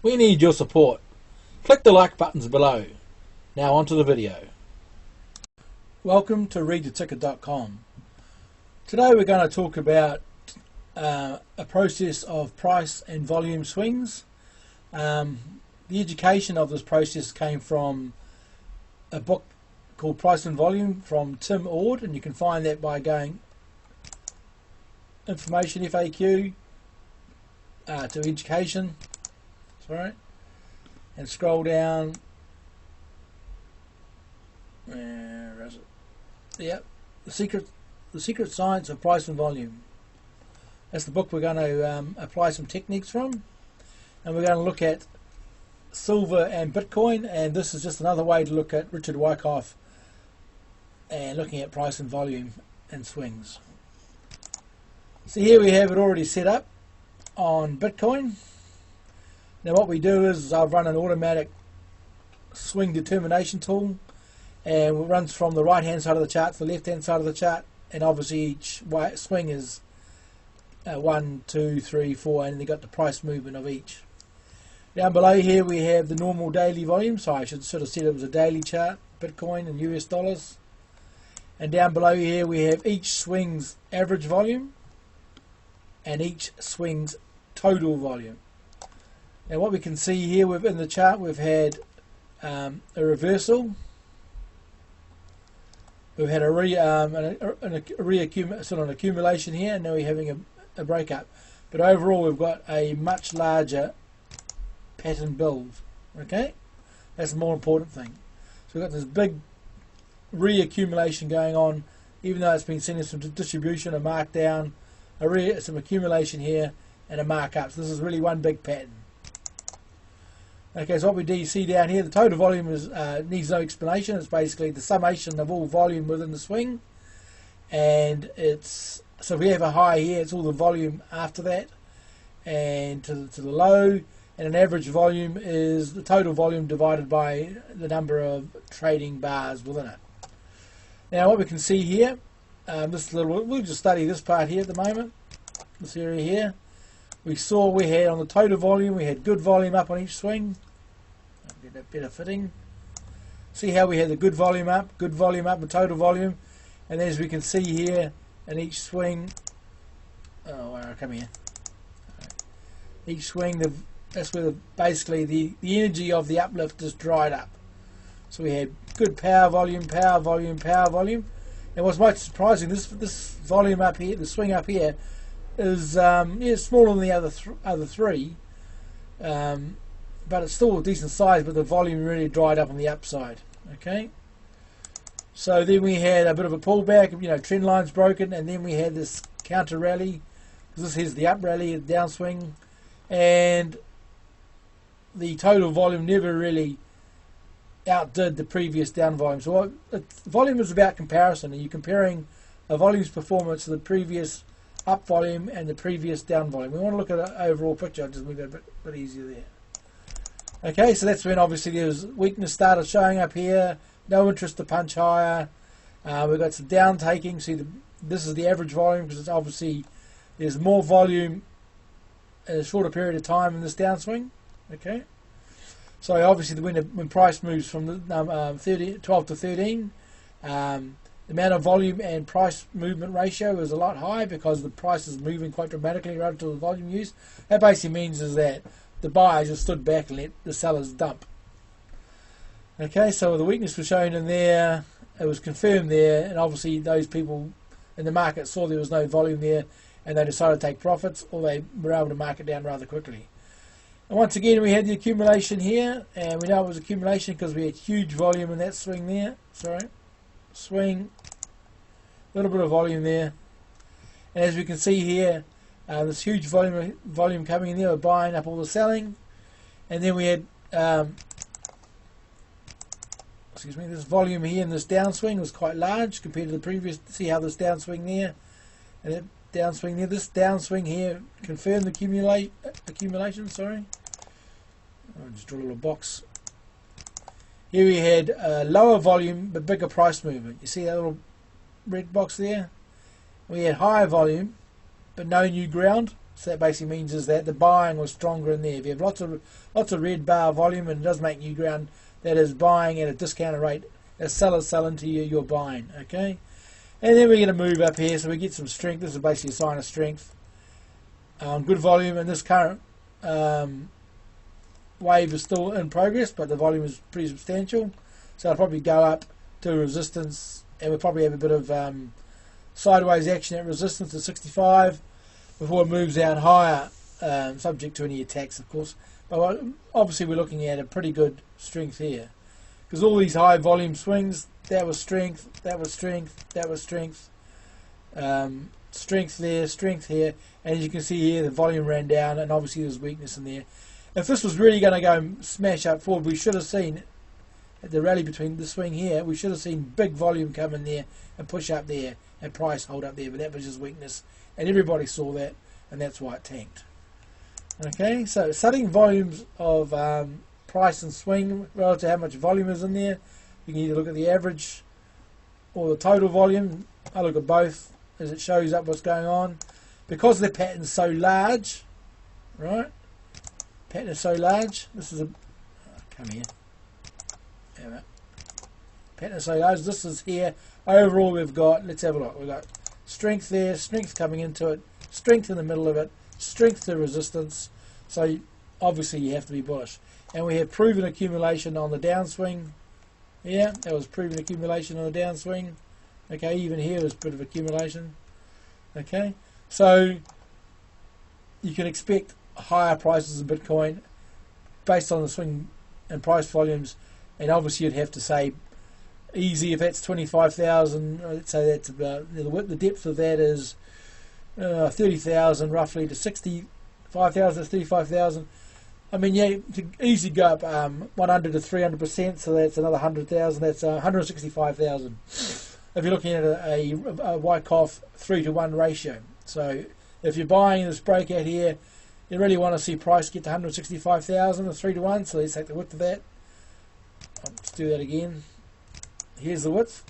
We need your support. Click the like buttons below. Now onto the video. Welcome to readtheticker.com. Today we're going to talk about a process of price and volume swings. The education of this process came from a book called Price and Volume from Tim Ord, and you can find that by going information FAQ to education, and scroll down. Where is it? Yep, the secret science of price and volume. That's the book we're going to apply some techniques from, and we're going to look at silver and Bitcoin, and this is just another way to look at Richard Wyckoff and looking at price and volume and swings. So here we have it already set up on Bitcoin. Now what we do is I've run an automatic swing determination tool, and it runs from the right hand side of the chart to the left hand side of the chart, and obviously each swing is 1, 2, 3, 4, and they've got the price movement of each. Down below here we have the normal daily volume, so I should sort of said it was a daily chart, Bitcoin and US dollars. And down below here we have each swing's average volume and each swing's total volume. Now what we can see here within the chart, we've had a reversal, we've had an accumulation here, and now we're having a breakup. But overall we've got a much larger pattern build. Okay, that's the more important thing. So we've got this big reaccumulation going on, even though it's been sending some distribution, a markdown, some accumulation here, and a markup. So this is really one big pattern. Okay, so what we do see down here, the total volume is needs no explanation. It's basically the summation of all volume within the swing, and it's so if we have a high here, it's all the volume after that, and to the low. And an average volume is the total volume divided by the number of trading bars within it. Now what we can see here, we'll just study this part here at the moment, this area here. We saw we had on the total volume, we had good volume up on each swing. Get that better fitting. See how we had the good volume up, and total volume. And as we can see here, in each swing, come here. Each swing, that's where basically the energy of the uplift is dried up. So we had good power volume, power volume, power volume. And what's most surprising, this volume up here, the swing up here, is smaller than the other three, but it's still a decent size. But the volume really dried up on the upside. Okay. So then we had a bit of a pullback. Trend lines broken, and then we had this counter rally. This is the up rally, the downswing, and the total volume never really outdid the previous down volume. So volume is about comparison, and you're comparing a volume's performance to the previous up volume and the previous down volume. We want to look at an overall picture. I'll just make it a bit easier there. Okay, so that's when obviously there was weakness started showing up here. No interest to punch higher. We've got some down taking. See, this is the average volume, because it's obviously there's more volume in a shorter period of time in this downswing. Okay, so obviously when price moves from the 12 to 13, the amount of volume and price movement ratio is a lot higher, because the price is moving quite dramatically relative to the volume used. That basically means is that the buyers just stood back and let the sellers dump. Okay, so the weakness was shown in there, it was confirmed there, and obviously those people in the market saw there was no volume there, and they decided to take profits, or they were able to mark it down rather quickly. And once again we had the accumulation here, and we know it was accumulation because we had huge volume in that swing there. Swing, a little bit of volume there, and as we can see here, this huge volume coming in there, we're buying up all the selling, and then we had this volume here in this downswing was quite large compared to the previous. See how this downswing there, and that downswing there, this downswing here confirmed the accumulation. I'll just draw a little box. Here we had lower volume but bigger price movement. You see that little red box there? We had higher volume but no new ground. So that basically means is that the buying was stronger in there. If you have lots of red bar volume and it does make new ground, that is buying at a discounted rate. As sellers sell into you, you're buying. Okay, and then we're going to move up here, so we get some strength. This is basically a sign of strength. Good volume, and this current wave is still in progress, but the volume is pretty substantial. So I'll probably go up to resistance, and we'll probably have a bit of sideways action at resistance at 65 before it moves down higher, subject to any attacks, of course. But obviously we're looking at a pretty good strength here, because all these high volume swings, that was strength, that was strength, that was strength, strength there, strength here, and as you can see here, the volume ran down, and obviously there's weakness in there. If this was really going to go smash up forward, we should have seen at the rally between the swing here, we should have seen big volume come in there and push up there and price hold up there, but that was just weakness, and everybody saw that, and that's why it tanked. Okay, so studying volumes of price and swing relative to how much volume is in there, you can either look at the average or the total volume. I look at both as it shows up what's going on. Because the pattern's so large, right? Pattern is so large. This is a come here. Yeah, pattern is so large. This is here. Overall, we've got. Let's have a look. We've got strength there, strength coming into it, strength in the middle of it, strength to resistance. So obviously you have to be bullish. And we have proven accumulation on the downswing. Yeah, that was proven accumulation on the downswing. Okay, even here was a bit of accumulation. Okay, so you can expect higher prices of Bitcoin based on the swing and price volumes, and obviously you'd have to say easy if that's 25,000. Let's say that's about the depth of that is 30,000 roughly to 65,000 to 35,000. I mean, yeah, you could easily go up 100 to 300%, so that's another 100,000. That's 165,000. If you're looking at a Wyckoff 3-to-1 ratio. So if you're buying this breakout here, you really want to see price get to 165,000 or 3-to-1. So let's take the width of that. Let's do that again. Here's the width,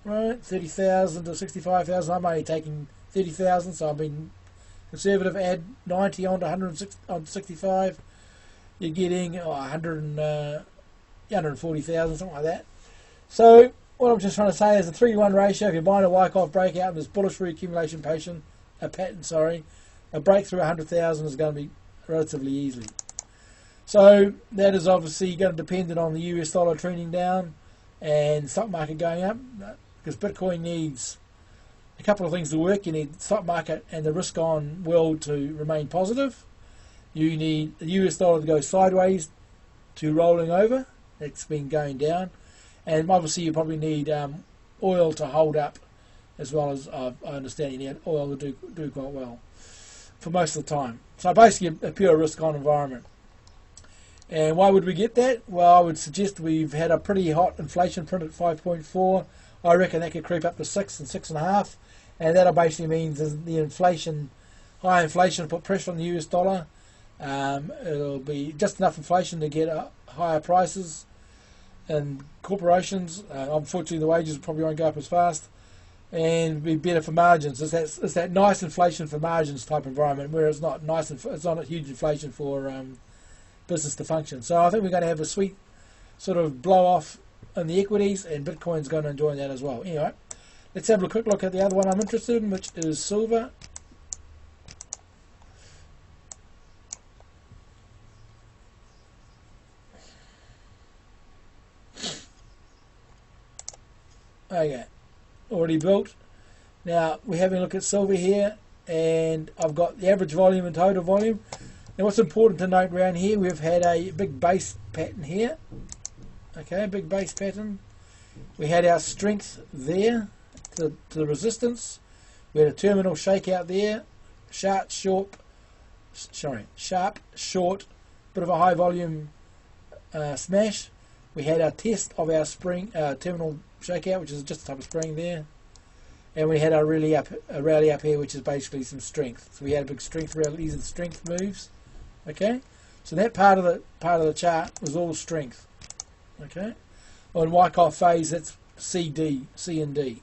right? 30,000 to 65,000. I'm only taking 30,000, so I've been conservative. Add 90 onto 165. You're getting 140,000, something like that. So what I'm just trying to say is a 3-to-1 ratio. If you're buying a Wyckoff breakout and there's bullish reaccumulation pattern, a breakthrough 100,000 is going to be relatively easily. So that is obviously going to depend on the US dollar trending down and stock market going up, because Bitcoin needs a couple of things to work. You need the stock market and the risk on world to remain positive. You need the US dollar to go sideways to rolling over. It's been going down. And obviously you probably need oil to hold up, as well as I understand you need oil to do quite well for most of the time. So basically a pure risk on environment. And why would we get that? Well, I would suggest we've had a pretty hot inflation print at 5.4. I reckon that could creep up to 6 and 6.5. And that basically means the inflation, high inflation, put pressure on the US dollar. It'll be just enough inflation to get higher prices. And corporations, unfortunately, the wages probably won't go up as fast, and be better for margins. It's that nice inflation for margins type environment, where it's not nice. It's not a huge inflation for business to function. So I think we're going to have a sweet sort of blow off in the equities, and Bitcoin's going to enjoy that as well. Anyway, let's have a quick look at the other one I'm interested in, which is silver. Okay, already built. Now we're having a look at silver here, and I've got the average volume and total volume. Now what's important to note around here, we've had a big base pattern here. Okay, a big base pattern. We had our strength there to the resistance. We had a terminal shakeout there, sharp, short, bit of a high volume smash. We had our test of our spring terminal shakeout, which is just a type of spring there, and we had a rally up here, which is basically some strength. So we had a big strength rally. These are the strength moves. Okay, so that part of the chart was all strength. Okay, on Wyckoff phase, that's C and D.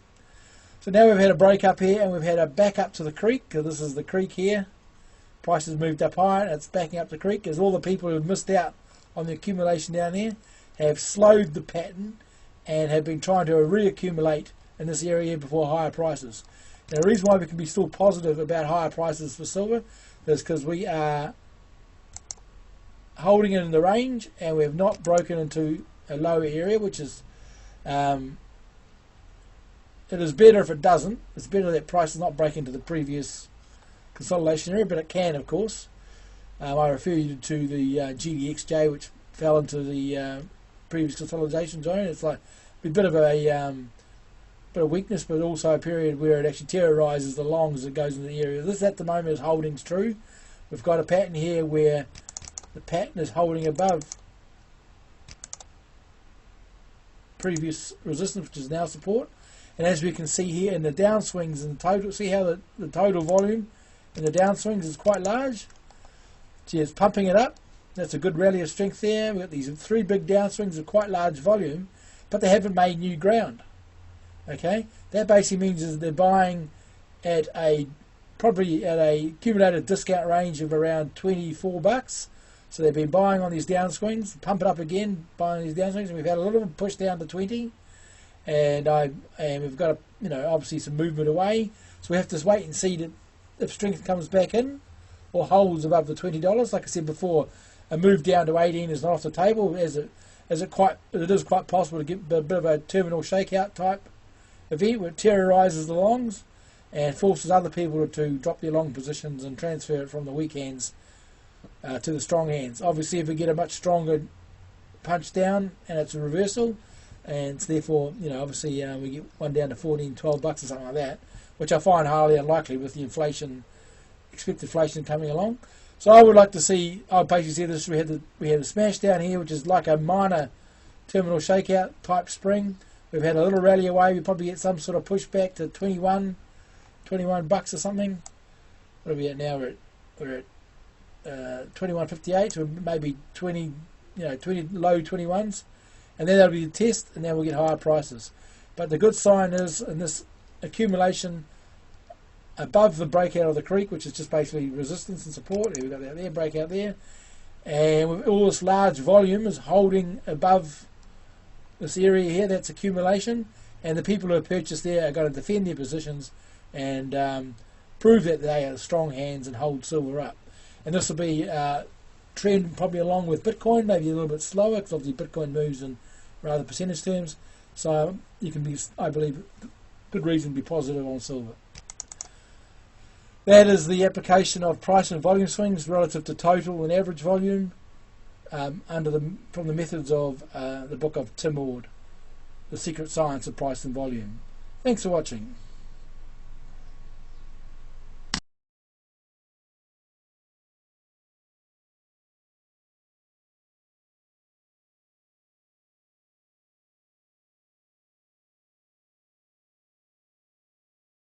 So now we've had a break up here, and we've had a back up to the creek, because this is the creek here, prices moved up higher and it's backing up the creek, as all the people who missed out on the accumulation down there have slowed the pattern and have been trying to reaccumulate in this area before higher prices. Now, the reason why we can be still positive about higher prices for silver is because we are holding it in the range and we have not broken into a lower area, which is it is better if it doesn't. It's better that price does not break into the previous consolidation area, but it can, of course. I refer you to the GDXJ, which fell into the previous consolidation zone. It's like a bit of a bit of weakness, but also a period where it actually terrorizes the longs as it goes into the area. This at the moment is holding true. We've got a pattern here where the pattern is holding above previous resistance, which is now support. And as we can see here in the downswings in the total, see how the total volume in the downswings is quite large. See, it's pumping it up. That's a good rally of strength there. We've got these three big downswings of quite large volume, but they haven't made new ground. Okay, that basically means is they're buying at probably at a accumulated discount range of around $24. So they've been buying on these downswings, pump it up again, buying these downswings, and we've had a little push down to 20. And we've got obviously some movement away, so we have to wait and see that if strength comes back in or holds above the $20. Like I said before, a move down to 18 is not off the table, as it is quite possible to get a bit of a terminal shakeout type event where it terrorizes the longs and forces other people to drop their long positions and transfer it from the weak hands to the strong hands. Obviously, if we get a much stronger punch down and it's a reversal, and therefore, obviously we get one down to $14, $12 or something like that, which I find highly unlikely with the expected inflation coming along. So I would like to see, I basically see this, we had a smash down here, which is like a minor terminal shakeout type spring. We've had a little rally away. We probably get some sort of pushback to $21 or something. What are we at now? We're at 21.58, so maybe 20 low 21s. And then that'll be the test, and then we'll get higher prices. But the good sign is in this accumulation above the breakout of the creek, which is just basically resistance and support. Here we've got that there, breakout there. And with all this large volume is holding above this area here, that's accumulation. And the people who have purchased there are going to defend their positions and prove that they are strong hands and hold silver up. And this will be trend probably along with Bitcoin, maybe a little bit slower, because obviously Bitcoin moves in rather percentage terms. So you can be, I believe, good reason to be positive on silver. That is the application of price and volume swings relative to total and average volume from the methods of the book of Tim Ord, The Secret Science of Price and Volume. Thanks for watching.